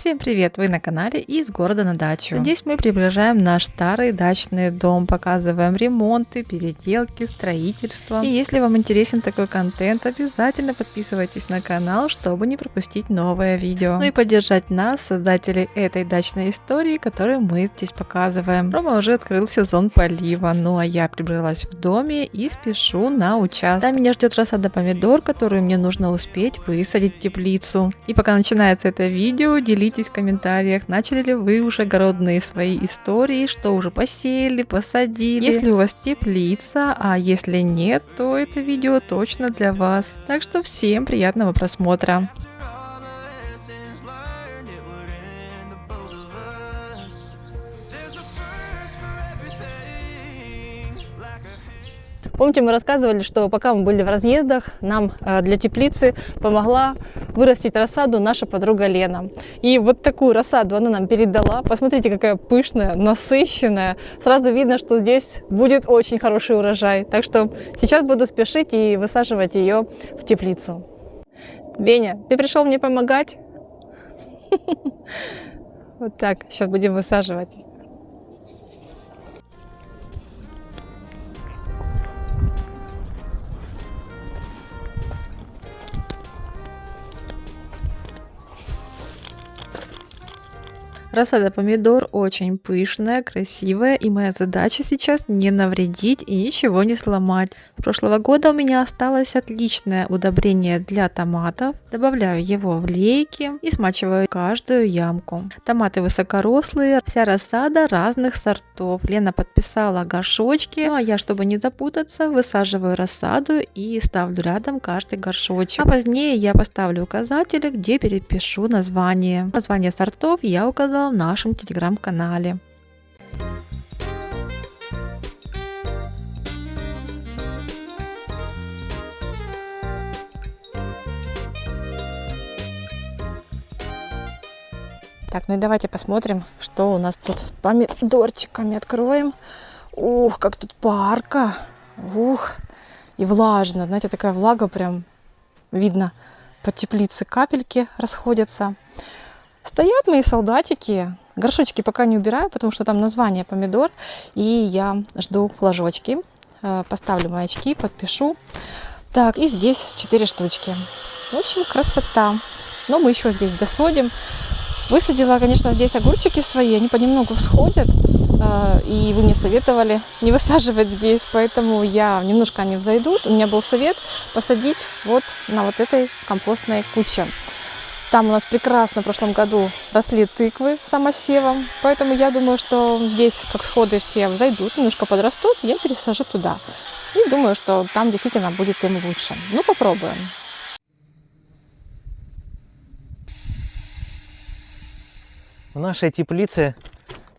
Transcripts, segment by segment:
Всем привет! Вы на канале из города на дачу. Здесь мы приближаем наш старый дачный дом, показываем ремонты, переделки, строительство. И если вам интересен такой контент, обязательно подписывайтесь на канал, чтобы не пропустить новое видео. Ну и поддержать нас, создателей этой дачной истории, которую мы здесь показываем. Рома уже открыл сезон полива, ну а я прибралась в доме и спешу на участок. Там меня ждет рассада помидор, которую мне нужно успеть высадить в теплицу. И пока начинается это видео, делитесь в комментариях, начали ли вы уже огородные свои истории, что уже посеяли, посадили. Если у вас теплица, а если нет, то это видео точно для вас. Так что всем приятного просмотра. Помните, мы рассказывали, что пока мы были в разъездах, нам для теплицы помогла вырастить рассаду наша подруга Лена. И вот такую рассаду она нам передала. Посмотрите, какая пышная, насыщенная. Сразу видно, что здесь будет очень хороший урожай. Так что сейчас буду спешить и высаживать ее в теплицу. Веня, ты пришел мне помогать? Вот так, сейчас будем высаживать. Рассада помидор очень пышная, красивая, и моя задача сейчас не навредить и ничего не сломать. С прошлого года у меня осталось отличное удобрение для томатов. Добавляю его в лейки и смачиваю каждую ямку. Томаты высокорослые, вся рассада разных сортов. Лена подписала горшочки, ну а я, чтобы не запутаться, высаживаю рассаду и ставлю рядом каждый горшочек. А позднее я поставлю указатели, где перепишу название. Название сортов я указала в нашем телеграм-канале. Так, ну и давайте посмотрим, что у нас тут с помидорчиками. Откроем. Ух, как тут парко. Ух, и влажно. Знаете, такая влага прям видно. По теплице капельки расходятся. Стоят мои солдатики. Горшочки пока не убираю, потому что там название помидор. И я жду флажочки. Поставлю маячки, подпишу. Так, и здесь 4 штучки. В общем, красота. Но мы еще здесь досадим. Высадила, конечно, здесь огурчики свои. Они понемногу всходят. И вы мне советовали не высаживать здесь. Поэтому немножко они взойдут. У меня был совет посадить вот на вот этой компостной куче. Там у нас прекрасно в прошлом году росли тыквы самосевом, поэтому я думаю, что здесь, как всходы все взойдут, немножко подрастут, я пересажу туда. И думаю, что там действительно будет им лучше. Ну, попробуем. В нашей теплице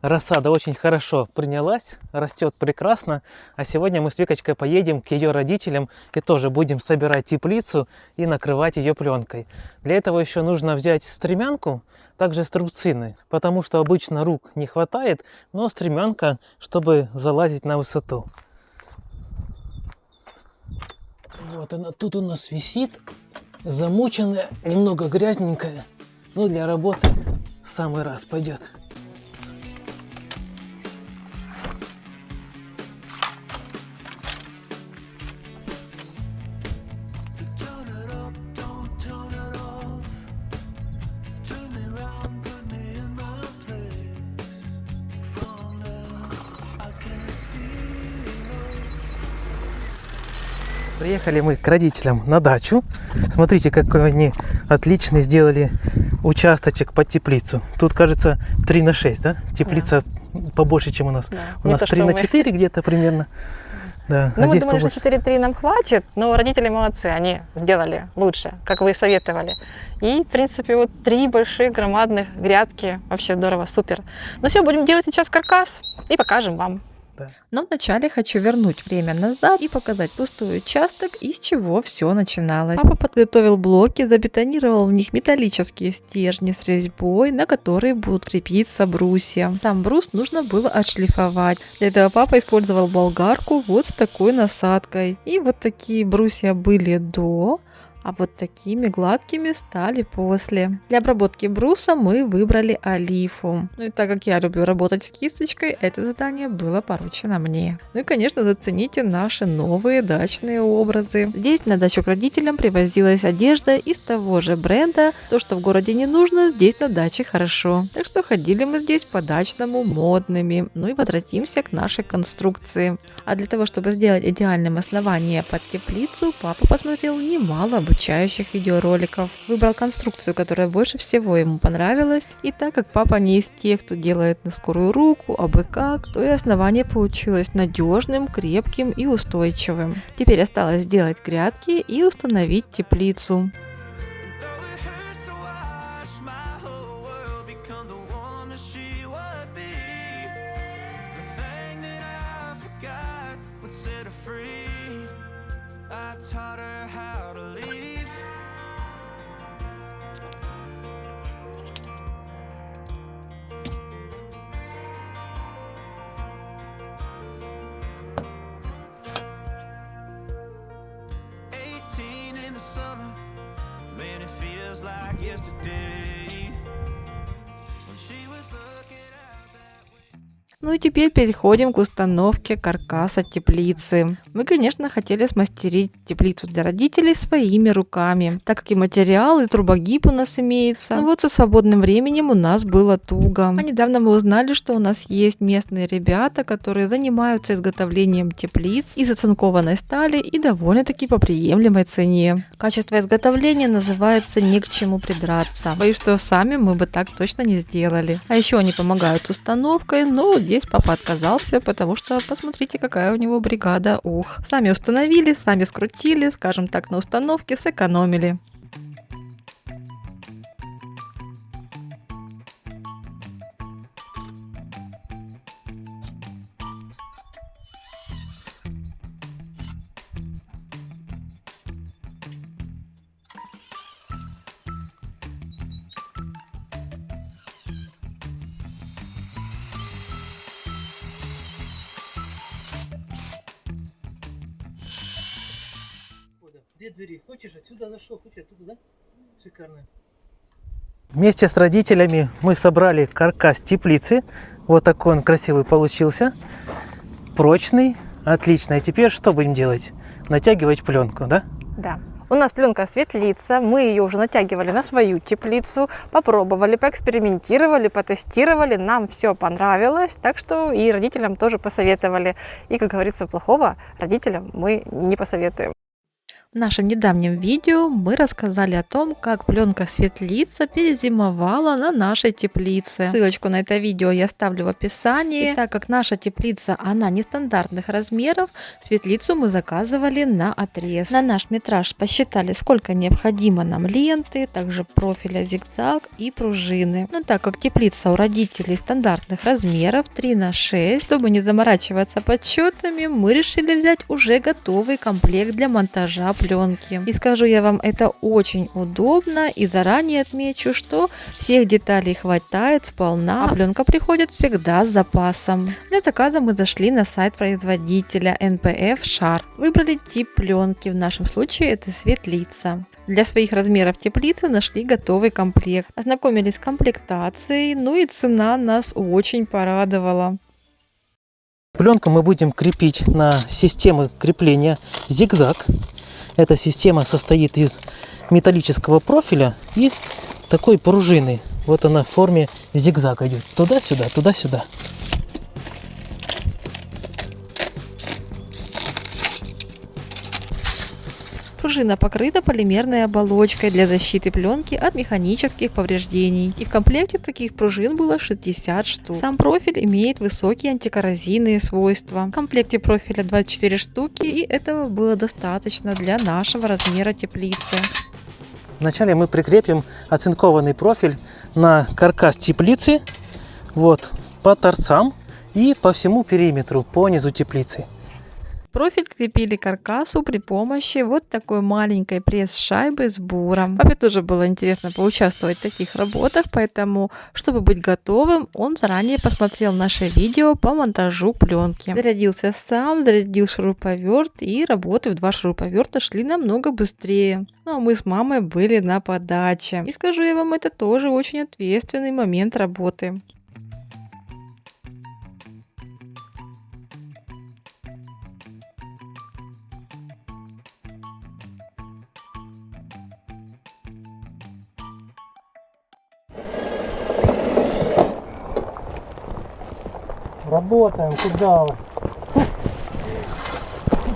рассада очень хорошо принялась, растет прекрасно. А сегодня мы с Викочкой поедем к ее родителям и тоже будем собирать теплицу и накрывать ее пленкой. Для этого еще нужно взять стремянку, также струбцины, потому что обычно рук не хватает, но стремянка, чтобы залазить на высоту. Вот она тут у нас висит, замученная, немного грязненькая, но для работы в самый раз пойдет. Приехали мы к родителям на дачу. Смотрите, какой они отличный сделали участочек под теплицу. Тут, кажется, 3×6, да? Теплица побольше, чем у нас. Да. У нас 3×4 где-то примерно. Да. Ну, мы думали, побольше. что 4,3 нам хватит, но родители молодцы, они сделали лучше, как вы и советовали. И, в принципе, вот 3 больших громадных грядки. Вообще здорово, супер. Ну все, будем делать сейчас каркас и покажем вам. Да. Но вначале хочу вернуть время назад и показать пустой участок, из чего все начиналось. Папа подготовил блоки, забетонировал в них металлические стержни с резьбой, на которые будут крепиться брусья. Сам брус нужно было отшлифовать. Для этого папа использовал болгарку вот с такой насадкой. И вот такие брусья были до, А вот такими гладкими стали после. Для обработки бруса мы выбрали олифу. Ну и так как я люблю работать с кисточкой, это задание было поручено мне. Ну и, конечно, зацените наши новые дачные образы. Здесь на дачу к родителям привозилась одежда из того же бренда. То, что в городе не нужно, здесь на даче хорошо. Так что ходили мы здесь по-дачному модными. Ну и возвратимся к нашей конструкции. А для того, чтобы сделать идеальным основание под теплицу, папа посмотрел немало обучающих видеороликов. Выбрал конструкцию, которая больше всего ему понравилась. И так как папа не из тех, кто делает на скорую руку, абы как, то и основание получилось надежным, крепким и устойчивым. Теперь осталось сделать грядки и установить теплицу. Ну и теперь переходим к установке каркаса теплицы. Мы, конечно, хотели смастерить теплицу для родителей своими руками, так как и материал, и трубогиб у нас имеется. Но вот со свободным временем у нас было туго. А недавно мы узнали, что у нас есть местные ребята, которые занимаются изготовлением теплиц из оцинкованной стали и довольно-таки по приемлемой цене. Качество изготовления называется «не к чему придраться». Боюсь, что сами мы бы так точно не сделали. А еще они помогают с установкой, но здесь папа отказался, потому что посмотрите, какая у него бригада. Ух, сами установили, сами скрутили, скажем так, на установке сэкономили. Две двери. Хочешь отсюда зашел, хочешь оттуда, да? Шикарно. Вместе с родителями мы собрали каркас теплицы. Вот такой он красивый получился. Прочный. Отлично. И теперь что будем делать? Натягивать пленку, да? Да. У нас пленка светлица, мы ее уже натягивали на свою теплицу, попробовали, поэкспериментировали, потестировали, нам все понравилось, так что и родителям тоже посоветовали. И, как говорится, плохого родителям мы не посоветуем. В нашем недавнем видео мы рассказали о том, как пленка светлица перезимовала на нашей теплице. Ссылочку на это видео я оставлю в описании. И так как наша теплица, она нестандартных размеров, светлицу мы заказывали на отрез. На наш метраж посчитали, сколько необходимо нам ленты, также профиля зигзаг и пружины. Но так как теплица у родителей стандартных размеров 3х6, чтобы не заморачиваться подсчетами, мы решили взять уже готовый комплект для монтажа пленки. И скажу я вам, это очень удобно, и заранее отмечу, что всех деталей хватает сполна, а пленка приходит всегда с запасом. Для заказа мы зашли на сайт производителя NPF Shar. Выбрали тип пленки, в нашем случае это светлица. Для своих размеров теплицы нашли готовый комплект. Ознакомились с комплектацией, ну и цена нас очень порадовала. Пленку мы будем крепить на систему крепления зигзаг. Эта система состоит из металлического профиля и такой пружины. Вот она в форме зигзага идет. Туда-сюда, туда-сюда. Пружина покрыта полимерной оболочкой для защиты пленки от механических повреждений. И в комплекте таких пружин было 60 штук. Сам профиль имеет высокие антикоррозийные свойства. В комплекте профиля 24 штуки, и этого было достаточно для нашего размера теплицы. Вначале мы прикрепим оцинкованный профиль на каркас теплицы, вот, по торцам и по всему периметру, по низу теплицы. Профиль крепили к каркасу при помощи вот такой маленькой пресс-шайбы с буром. Папе тоже было интересно поучаствовать в таких работах, поэтому, чтобы быть готовым, он заранее посмотрел наше видео по монтажу пленки. Зарядился сам, зарядил шуруповерт, и работы в 2 шуруповерта шли намного быстрее. Ну а мы с мамой были на подаче. И скажу я вам, это тоже очень ответственный момент работы. Работаем, куда вы?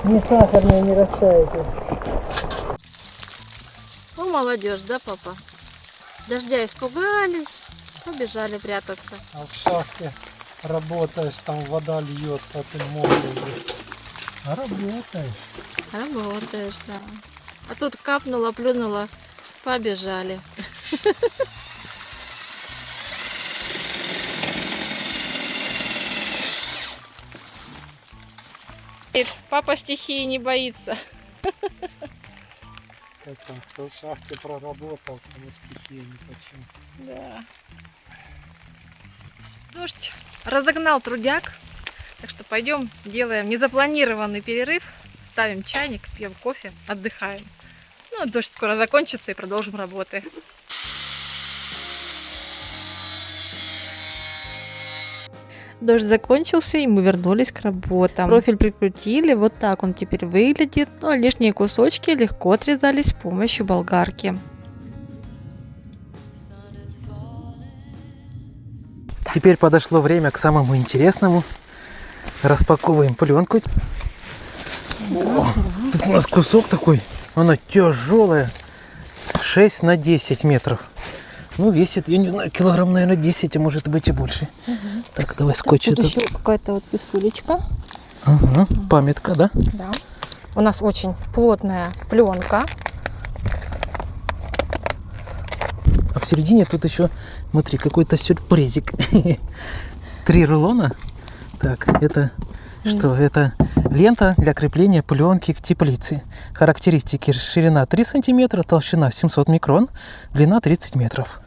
Не сахарные, не растаете. Ну, молодежь, да, папа? Дождя испугались, побежали прятаться. А в шахте работаешь, там вода льется, а ты мокрый. А работаешь. Работаешь, да. А тут капнула, плюнула, побежали. Папа стихии не боится. Как там, кто в шахте проработал, тому стихии ни почему. Да. Дождь разогнал трудяг, так что пойдем делаем незапланированный перерыв, ставим чайник, пьем кофе, отдыхаем. Ну, дождь скоро закончится и продолжим работы. Дождь закончился, и мы вернулись к работам. Профиль прикрутили, вот так он теперь выглядит, но лишние кусочки легко отрезались с помощью болгарки. Теперь подошло время к самому интересному. Распаковываем пленку. О, тут у нас кусок такой, она тяжелая, 6 на 10 метров. Ну, весит, я не знаю, килограмм, наверное, 10, а может быть и больше. Так, давай скотч. Тут еще какая-то вот писулечка. Ага, памятка, да? Да. У нас очень плотная пленка. А в середине тут еще, смотри, какой-то сюрпризик. 3 рулона. Так, это что? Это лента для крепления пленки к теплице. Характеристики: ширина 3 сантиметра, толщина 700 микрон, длина 30 метров.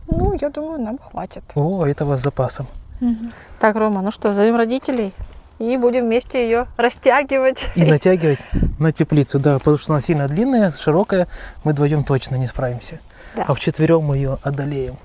Ну, я думаю, нам хватит. О, этого с запасом. Так, Рома, ну что, зовем родителей и будем вместе ее растягивать. И натягивать на теплицу, да, потому что она сильно длинная, широкая, мы вдвоем точно не справимся. Да. А вчетвером мы ее одолеем.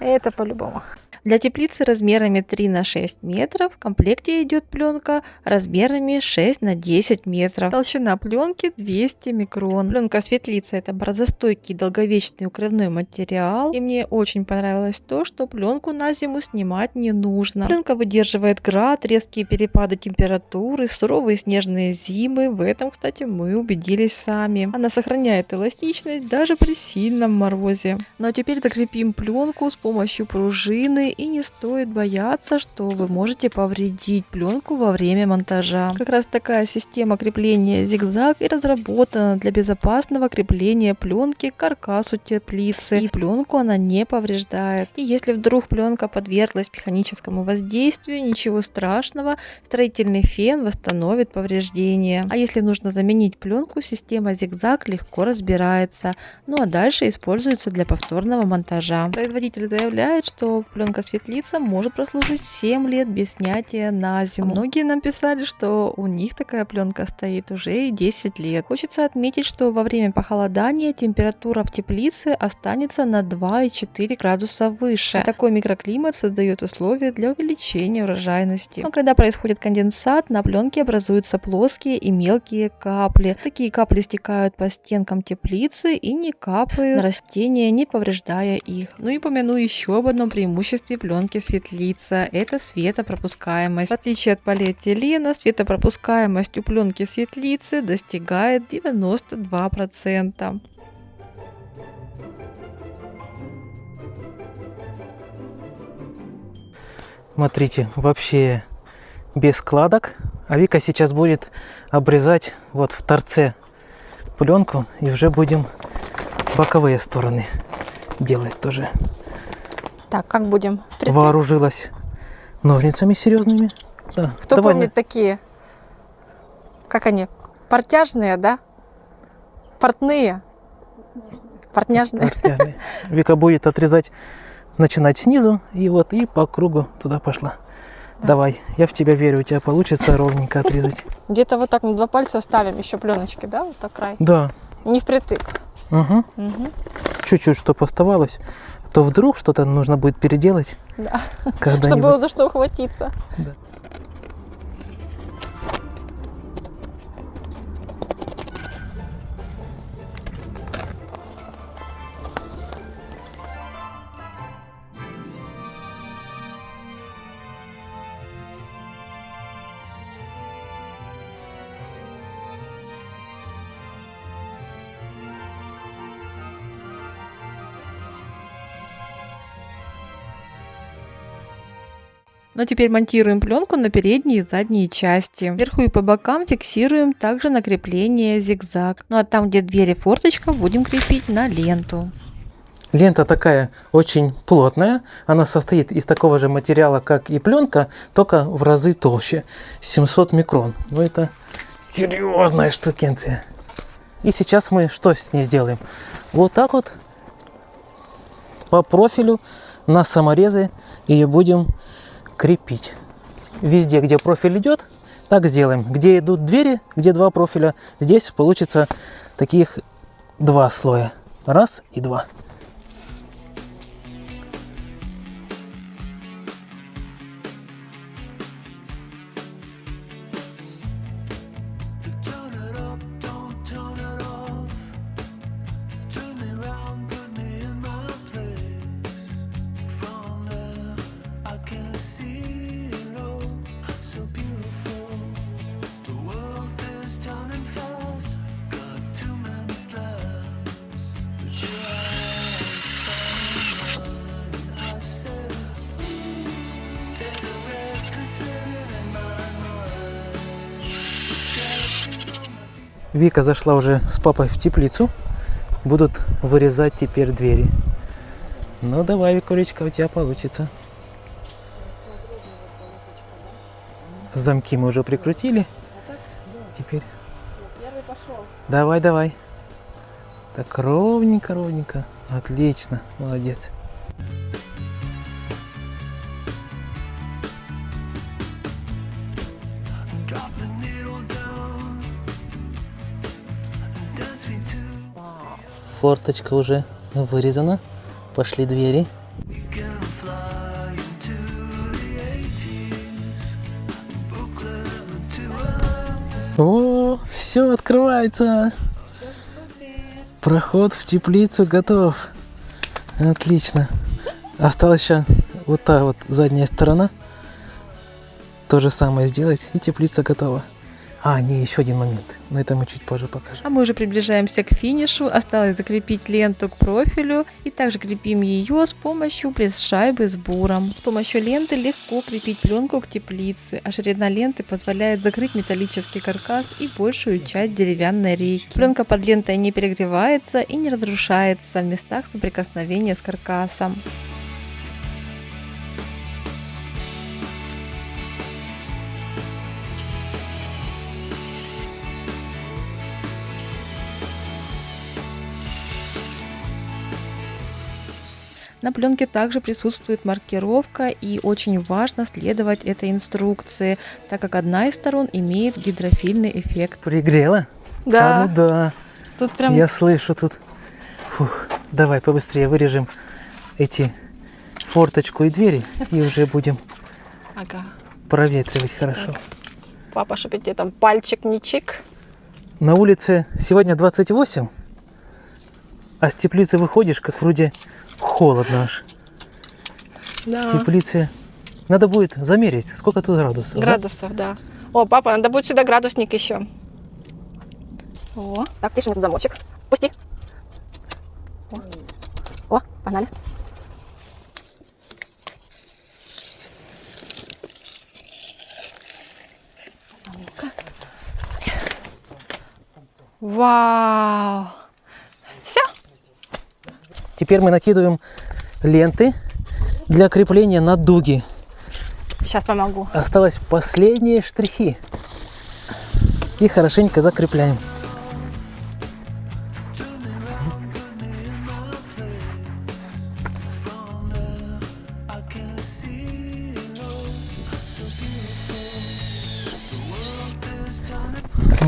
Это по-любому. Для теплицы размерами 3 на 6 метров в комплекте идет пленка размерами 6 на 10 метров. Толщина пленки 200 микрон. Пленка светлица — это морозостойкий долговечный укрывной материал. И мне очень понравилось то, что пленку на зиму снимать не нужно. Пленка выдерживает град, резкие перепады температуры, суровые снежные зимы. В этом, кстати, мы убедились сами. Она сохраняет эластичность даже при сильном морозе. Ну а теперь закрепим пленку с помощью пружины. И не стоит бояться, что вы можете повредить пленку во время монтажа. Как раз такая система крепления зигзаг и разработана для безопасного крепления пленки к каркасу теплицы. И пленку она не повреждает. И если вдруг пленка подверглась механическому воздействию, ничего страшного, строительный фен восстановит повреждения. А если нужно заменить пленку, система зигзаг легко разбирается. Ну а дальше используется для повторного монтажа. Производитель заявляет, что пленка светлица может прослужить 7 лет без снятия на зиму. Многие нам писали, что у них такая пленка стоит уже и 10 лет. Хочется отметить, что во время похолодания температура в теплице останется на 2,4 градуса выше. Такой микроклимат создает условия для увеличения урожайности. Но когда происходит конденсат, на пленке образуются плоские и мелкие капли. Такие капли стекают по стенкам теплицы и не капают на растения, не повреждая их. Ну и помяну еще об одном преимуществе пленки светлица — это светопропускаемость. В отличие от полиэтилена, светопропускаемость у пленки светлицы достигает 92%. Смотрите, вообще без складок. А Вика сейчас будет обрезать вот в торце пленку, и уже будем боковые стороны делать тоже. Так, как будем? Вооружилась ножницами серьезными. Да, Кто помнит такие? Как они? Портяжные, да? Портные? Портняжные. Вика будет отрезать, начинать снизу, и вот и по кругу туда пошла. Да. Давай, я в тебя верю, у тебя получится ровненько отрезать. Где-то вот так на 2 пальца ставим еще пленочки, да, вот так край? Да. Не впритык. Угу. Чуть-чуть, чтобы оставалось, то вдруг что-то нужно будет переделать. Да. Когда-нибудь. Чтобы было за что ухватиться. Да. Но теперь монтируем пленку на передние и задние части. Вверху и по бокам фиксируем также на крепление зигзаг. Ну а там, где дверь и форточка, будем крепить на ленту. Лента такая очень плотная. Она состоит из такого же материала, как и пленка, только в разы толще. 700 микрон. Ну это серьезная штукенция. И сейчас мы что с ней сделаем? Вот так вот по профилю на саморезы ее будем крепить. Везде, где профиль идет, так сделаем. Где идут двери, где 2 профиля, здесь получится таких 2 слоя. Раз и 2. Вика зашла уже с папой в теплицу. Будут вырезать теперь двери. Ну давай, Викулечка, у тебя получится. Замки мы уже прикрутили. Теперь. Давай, давай. Так ровненько, ровненько. Отлично, молодец. Форточка уже вырезана. Пошли двери. О, все открывается. Проход в теплицу готов. Отлично. Осталось еще вот та вот задняя сторона. То же самое сделать, и теплица готова. А, не, еще один момент. Но это мы чуть позже покажем. А мы уже приближаемся к финишу. Осталось закрепить ленту к профилю. И также крепим ее с помощью пресс-шайбы с буром. С помощью ленты легко крепить пленку к теплице. А ширина ленты позволяет закрыть металлический каркас и большую часть деревянной рейки. Пленка под лентой не перегревается и не разрушается в местах соприкосновения с каркасом. На пленке также присутствует маркировка, и очень важно следовать этой инструкции, так как одна из сторон имеет гидрофильный эффект. Пригрела? Да. А, ну да. Тут прям... Я слышу тут. Фух, давай побыстрее вырежем эти форточку и двери, и уже будем проветривать хорошо. Так. Папа, чтобы тебе там пальчик не чик. На улице сегодня 28, а с теплицы выходишь, как вроде холодно аж. Да. В теплице надо будет замерить, сколько тут градусов. Градусов, да? О, папа, надо будет сюда градусник еще. О, так, тише, тут замочек. Пусти. О, погнали. Вау! Все? Теперь мы накидываем ленты для крепления на дуги. Сейчас помогу. Осталось последние штрихи. и хорошенько закрепляем.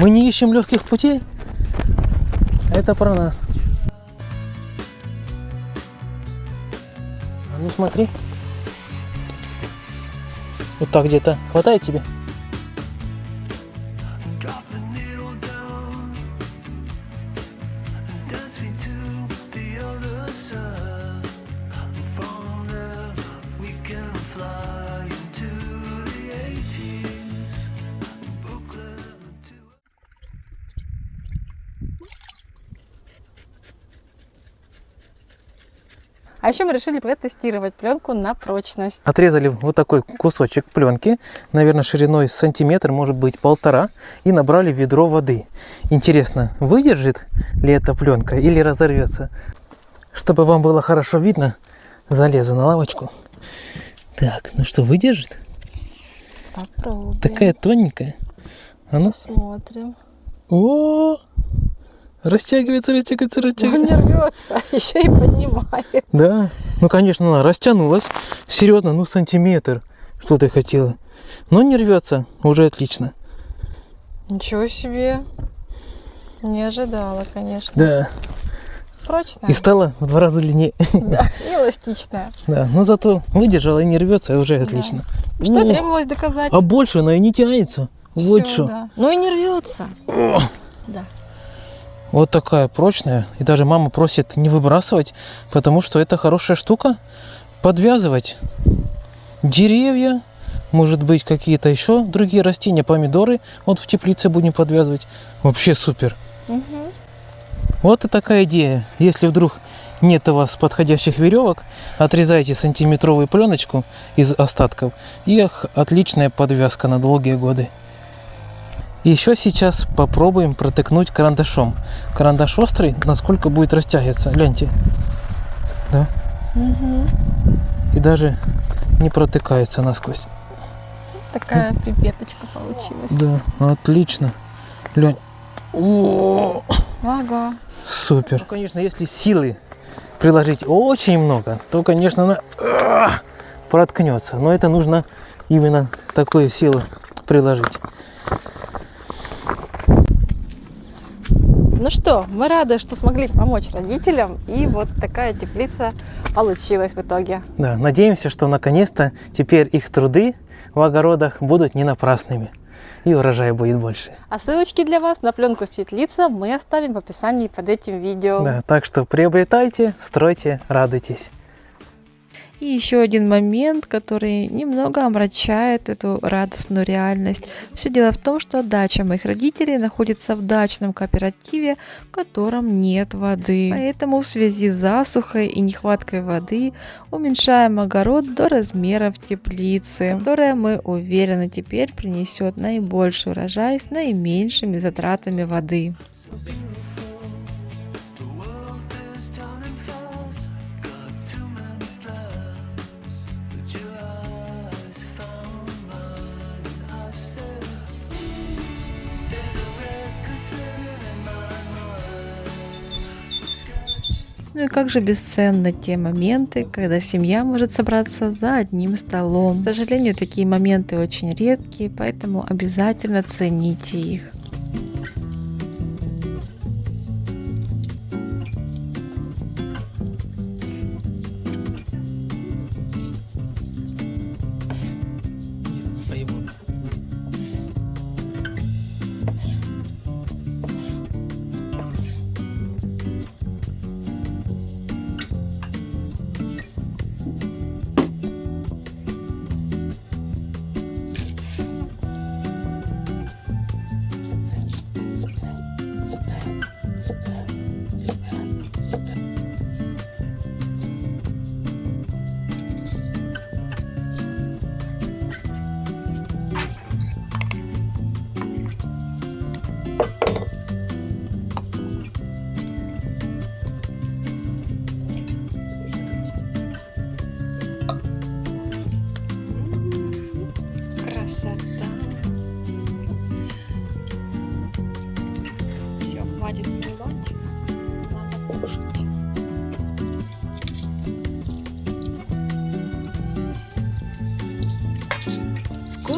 Мы не ищем легких путей. Это про нас. А ну смотри. Вот так где-то. Хватает тебе? А еще мы решили протестировать пленку на прочность. Отрезали вот такой кусочек пленки, наверное, шириной сантиметр, может быть 1,5, и набрали в ведро воды. Интересно, выдержит ли эта пленка или разорвется? Чтобы вам было хорошо видно, залезу на лавочку. Так, ну что, выдержит? Попробуем. Такая тоненькая. А ну, смотрим. О, растягивается. Он не рвется, еще и поднимает. Да, ну конечно, она растянулась. Серьезно, ну сантиметр. Что ты хотела? Но не рвется, уже отлично. Ничего себе. Не ожидала, конечно. Да. Прочная. И стала в 2 раза длиннее. Да, и эластичная. Да, но зато выдержала и не рвется, и уже отлично. Что требовалось доказать? А больше она и не тянется. Вот Всё, что. да. Ну и не рвется. Да. Вот такая прочная. И даже мама просит не выбрасывать, потому что это хорошая штука. Подвязывать деревья, может быть, какие-то еще другие растения, помидоры. Вот в теплице будем подвязывать. Вообще супер. Угу. Вот и такая идея. Если вдруг нет у вас подходящих веревок, отрезайте сантиметровую пленочку из остатков, и отличная подвязка на долгие годы. Еще сейчас попробуем протыкнуть карандашом. Карандаш острый, насколько будет растягиваться. Гляньте. Да? Угу. И даже не протыкается насквозь. Такая пипеточка получилась. Да, отлично. Глянь. О, Ага. супер. Ну, конечно, если силы приложить очень много, то, конечно, она проткнется. Но это нужно именно такую силу приложить. Ну что, мы рады, что смогли помочь родителям, и вот такая теплица получилась в итоге. Да, надеемся, что наконец-то теперь их труды в огородах будут не напрасными, и урожая будет больше. А ссылочки для вас на пленку светлица мы оставим в описании под этим видео. Да, так что приобретайте, стройте, радуйтесь. И еще один момент, который немного омрачает эту радостную реальность. Все дело в том, что дача моих родителей находится в дачном кооперативе, в котором нет воды. Поэтому в связи с засухой и нехваткой воды уменьшаем огород до размеров теплицы, которая, мы уверены, теперь принесет наибольший урожай с наименьшими затратами воды. Ну и как же бесценны те моменты, когда семья может собраться за одним столом. К сожалению, такие моменты очень редкие, поэтому обязательно цените их.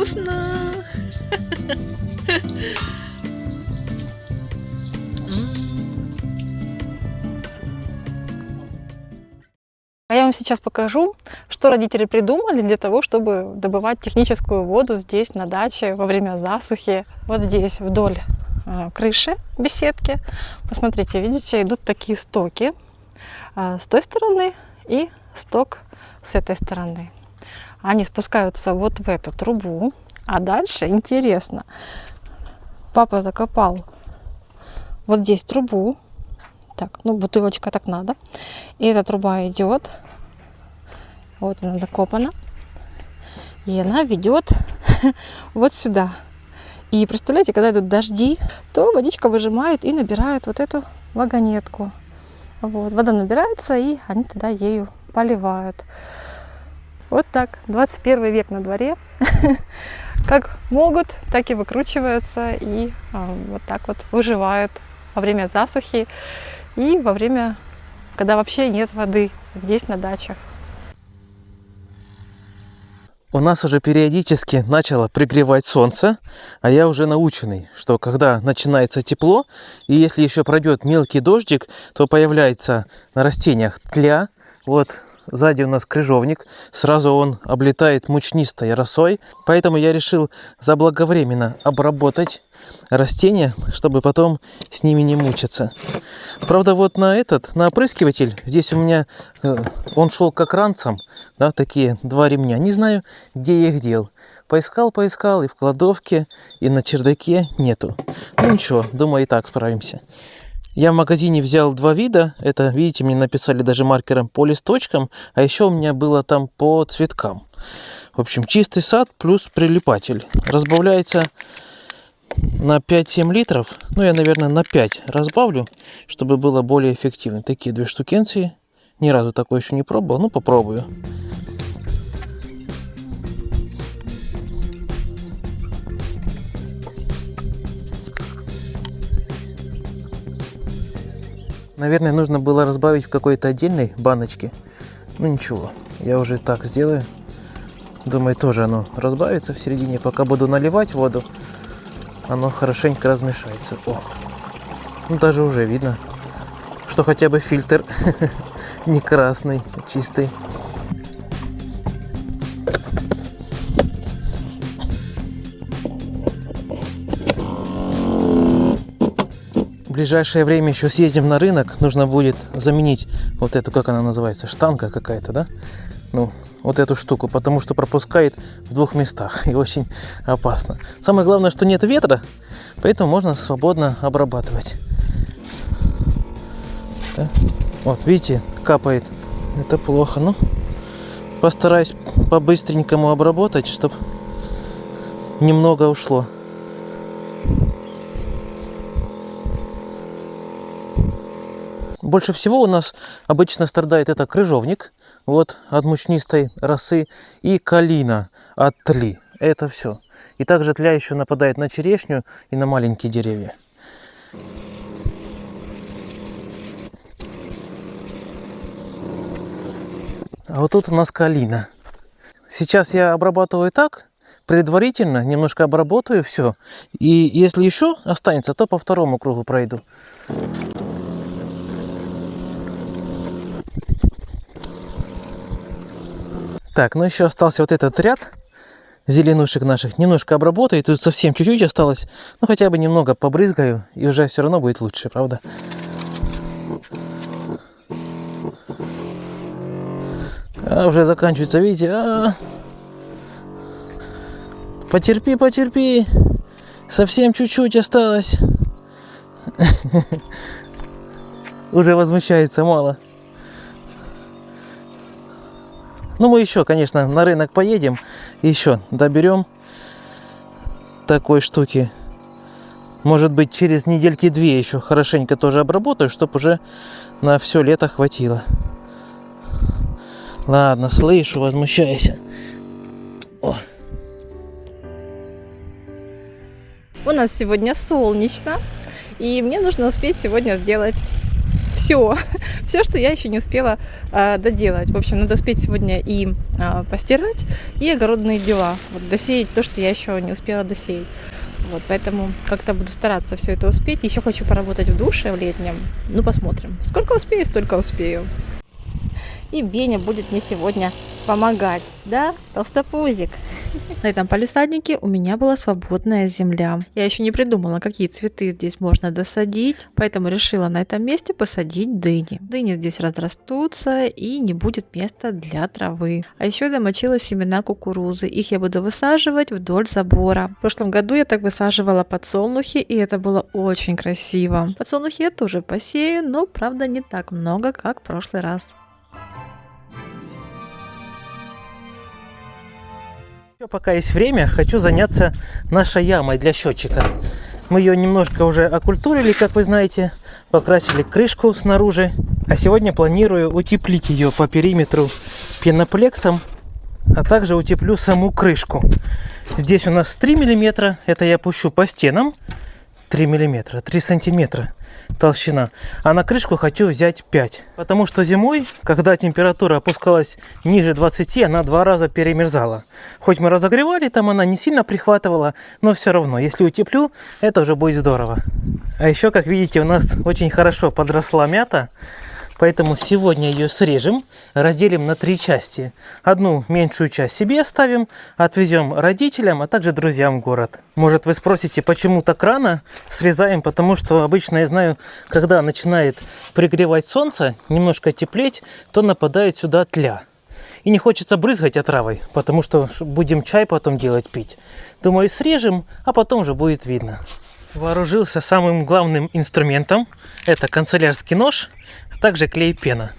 вкусно! А я вам сейчас покажу, что родители придумали для того, чтобы добывать техническую воду здесь, на даче, во время засухи. Вот здесь, вдоль крыши беседки. Посмотрите, видите, идут такие стоки с той стороны и сток с этой стороны. Они спускаются вот в эту трубу. А дальше интересно. Папа закопал вот здесь трубу. Так, ну бутылочка так надо. И эта труба идет. Вот она закопана. И она ведет вот сюда. И представляете, когда идут дожди, то водичка выжимает и набирает вот эту вагонетку. Вот. Вода набирается, и они тогда ею поливают. Вот так. 21 век на дворе. Как могут, так и выкручиваются. И вот так вот выживают во время засухи. И во время, когда вообще нет воды здесь на дачах. У нас уже периодически начало пригревать солнце, а я уже наученный, что когда начинается тепло, и если еще пройдет мелкий дождик, то появляется на растениях тля. Вот сзади у нас крыжовник, сразу он облетает мучнистой росой, поэтому я решил заблаговременно обработать растения, чтобы потом с ними не мучиться. Правда, вот на опрыскиватель, здесь у меня он шел как ранцем, да, такие 2 ремня. Не знаю, где я их дел. Поискал, и в кладовке, и на чердаке нету. Ну ничего, думаю, и так справимся. Я в магазине взял 2 вида. Это, видите, мне написали даже маркером по листочкам, а еще у меня было там по цветкам. В общем, чистый сад плюс прилипатель. Разбавляется на 5-7 литров. Ну, я, наверное, на 5 разбавлю, чтобы было более эффективно. Такие 2 штукенции. Ни разу такое еще не пробовал. Ну, попробую. Наверное, нужно было разбавить в какой-то отдельной баночке. Ну, ничего. Я уже так сделаю. Думаю, тоже оно разбавится в середине. Пока буду наливать воду, оно хорошенько размешается. О, ну даже уже видно, что хотя бы фильтр не красный, а чистый. В ближайшее время еще съездим на рынок. Нужно будет заменить вот эту, как она называется, штанга какая-то, да? Ну, вот эту штуку, потому что пропускает в 2 местах и очень опасно. Самое главное, что нет ветра, поэтому можно свободно обрабатывать. Да? Вот, видите, капает. Это плохо. Ну, постараюсь по-быстренькому обработать, чтобы немного ушло. Больше всего у нас обычно страдает это крыжовник, вот, от мучнистой росы, и калина от тли. Это все. И также тля еще нападает на черешню и на маленькие деревья. А вот тут у нас калина. Сейчас я обрабатываю так, предварительно, немножко обработаю все. И если еще останется, то по 2-му кругу пройду. Так, ну еще остался вот этот ряд зеленушек наших. Немножко обработаю. Тут совсем чуть-чуть осталось. Ну, хотя бы немного побрызгаю. И уже все равно будет лучше, правда? А уже заканчивается, видите? Потерпи, потерпи. Совсем чуть-чуть осталось. Уже возмущается мало. Ну, мы еще, конечно, на рынок поедем. Еще доберем такой штуки. Может быть, через недельки 2 еще хорошенько тоже обработаю, чтобы уже на все лето хватило. Ладно, слышу, возмущайся. О. У нас сегодня солнечно, и мне нужно успеть сегодня сделать все, все, что я еще не успела доделать. В общем, надо успеть сегодня и постирать, и огородные дела. Вот, досеять то, что я еще не успела досеять. Вот, поэтому как-то буду стараться все это успеть. Еще хочу поработать в душе в летнем. Ну, посмотрим. Сколько успею, столько успею. И Беня будет мне сегодня помогать, да, толстопузик? На этом палисаднике у меня была свободная земля. Я еще не придумала, какие цветы здесь можно досадить, поэтому решила на этом месте посадить дыни. Дыни здесь разрастутся и не будет места для травы. А еще я домочила семена кукурузы. Их я буду высаживать вдоль забора. В прошлом году я так высаживала подсолнухи, и это было очень красиво. Подсолнухи я тоже посею, но правда не так много, как в прошлый раз. Пока есть время, хочу заняться нашей ямой для счетчика. Мы ее немножко уже окультурили, как вы знаете, покрасили крышку снаружи. А сегодня планирую утеплить ее по периметру пеноплексом, а также утеплю саму крышку. Здесь у нас 3 мм, это я пущу по стенам. 3 мм, 3 сантиметра толщина. А на крышку хочу взять 5. Потому что зимой, когда температура опускалась ниже 20, она 2 раза перемерзала. Хоть мы разогревали, там она не сильно прихватывала, но все равно, если утеплю, это уже будет здорово. А еще, как видите, у нас очень хорошо подросла мята. Поэтому сегодня ее срежем, разделим на 3 части. Одну меньшую часть себе оставим, отвезем родителям, а также друзьям в город. Может, вы спросите, почему так рано срезаем? Потому что обычно я знаю, когда начинает пригревать солнце, немножко теплеть, то нападает сюда тля. И не хочется брызгать отравой, потому что будем чай потом делать пить. Думаю, срежем, а потом уже будет видно. Вооружился самым главным инструментом. Это канцелярский нож, а также клей-пена.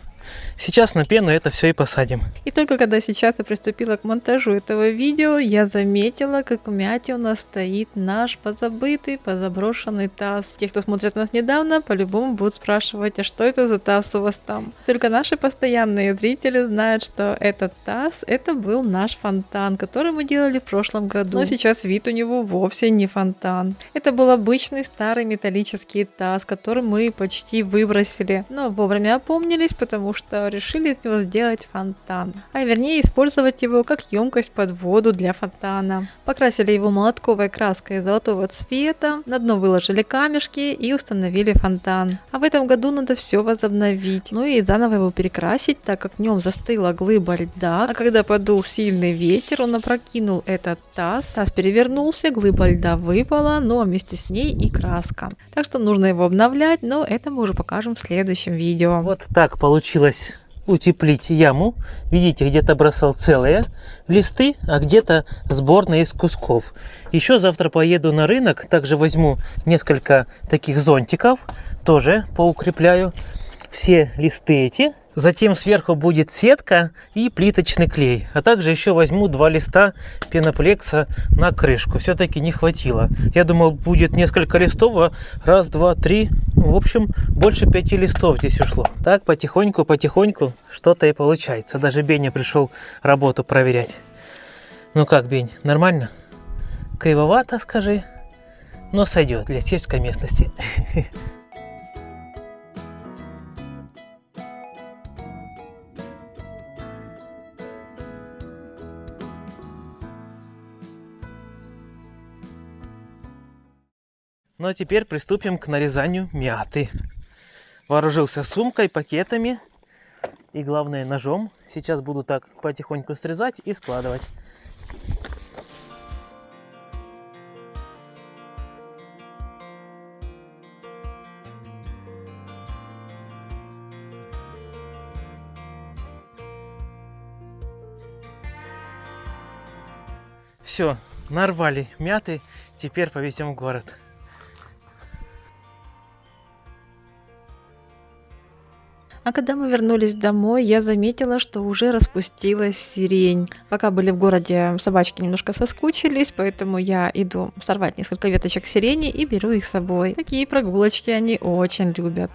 Сейчас на пену это все и посадим. И только когда сейчас я приступила к монтажу этого видео, я заметила, как в мяте у нас стоит наш позабытый, позаброшенный таз. Те, кто смотрит нас недавно, по-любому будут спрашивать, а что это за таз у вас там? Только наши постоянные зрители знают, что этот таз, это был наш фонтан, который мы делали в прошлом году. Но сейчас вид у него вовсе не фонтан. Это был обычный старый металлический таз, который мы почти выбросили. Но вовремя опомнились, потому что решили из него сделать фонтан, а вернее использовать его как емкость под воду для фонтана. Покрасили его молотковой краской золотого цвета, на дно выложили камешки и установили фонтан. А в этом году надо все возобновить, ну и заново его перекрасить, так как в нем застыла глыба льда, а когда подул сильный ветер, он опрокинул этот таз перевернулся, глыба льда выпала, но вместе с ней и краска. Так что нужно его обновлять, но это мы уже покажем в следующем видео. Вот так получилось утеплить яму. Видите, где-то бросал целые листы, а где-то сборные из кусков. Еще завтра поеду на рынок, также возьму несколько таких зонтиков, тоже поукрепляю все листы эти. Затем сверху будет сетка и плиточный клей. А также еще возьму 2 листа пеноплекса на крышку. Все-таки не хватило. Я думал, будет несколько листов, а 1, 2, 3. В общем, больше 5 листов здесь ушло. Так, потихоньку что-то и получается. Даже Беня пришел работу проверять. Ну как, Бень, нормально? Кривовато, скажи. Но сойдет для сельской местности. Ну а теперь приступим к нарезанию мяты. Вооружился сумкой, пакетами и, главное, ножом. Сейчас буду так потихоньку срезать и складывать. Все, нарвали мяты, теперь повезем в город. А когда мы вернулись домой, я заметила, что уже распустилась сирень. Пока были в городе, собачки немножко соскучились, поэтому я иду сорвать несколько веточек сирени и беру их с собой. Такие прогулочки они очень любят.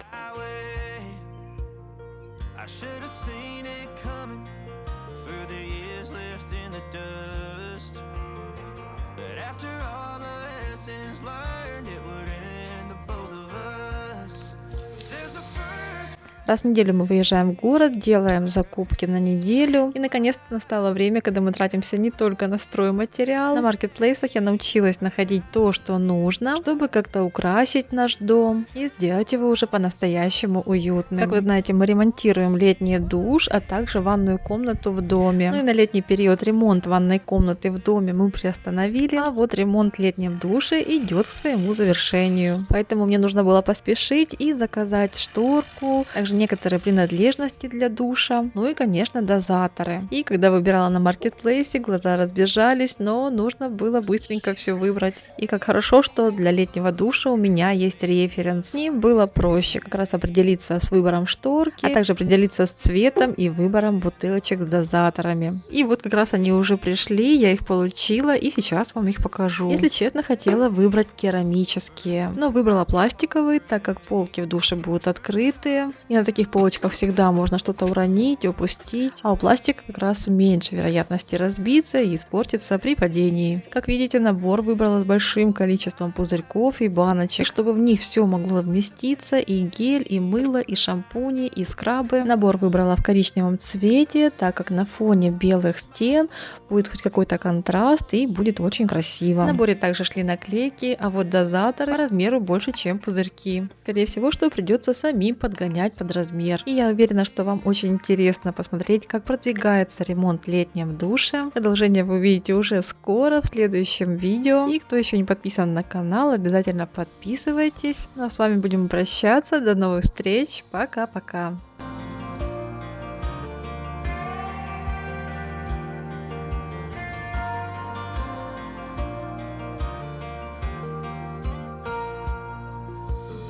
Раз в неделю мы выезжаем в город, делаем закупки на неделю. И наконец-то настало время, когда мы тратимся не только на стройматериал. На маркетплейсах я научилась находить то, что нужно, чтобы как-то украсить наш дом и сделать его уже по-настоящему уютным. Как вы знаете, мы ремонтируем летний душ, а также ванную комнату в доме. Ну и на летний период ремонт ванной комнаты в доме мы приостановили, а вот ремонт в летнем душе идет к своему завершению. Поэтому мне нужно было поспешить и заказать шторку, также некоторые принадлежности для душа, ну и, конечно, дозаторы. И когда выбирала на маркетплейсе, глаза разбежались, но нужно было быстренько все выбрать. И как хорошо, что для летнего душа у меня есть референс. С ним было проще как раз определиться с выбором шторки, а также определиться с цветом и выбором бутылочек с дозаторами. И вот как раз они уже пришли, я их получила и сейчас вам их покажу. Если честно, хотела выбрать керамические, но выбрала пластиковые, так как полки в душе будут открытые. И на таких полочках всегда можно что-то уронить, упустить, а у пластика как раз меньше вероятности разбиться и испортиться при падении. Как видите, набор выбрала с большим количеством пузырьков и баночек, чтобы в них все могло вместиться: и гель, и мыло, и шампуни, и скрабы. Набор выбрала в коричневом цвете, так как на фоне белых стен будет хоть какой-то контраст и будет очень красиво. В наборе также шли наклейки, а вот дозаторы по размеру больше, чем пузырьки. Скорее всего, что придется самим подгонять под размер. И я уверена, что вам очень интересно посмотреть, как продвигается ремонт в летнем душе. Продолжение вы увидите уже скоро в следующем видео. И кто еще не подписан на канал, обязательно подписывайтесь. Ну а с вами будем прощаться. До новых встреч. Пока-пока.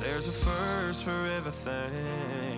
There's a first for everything.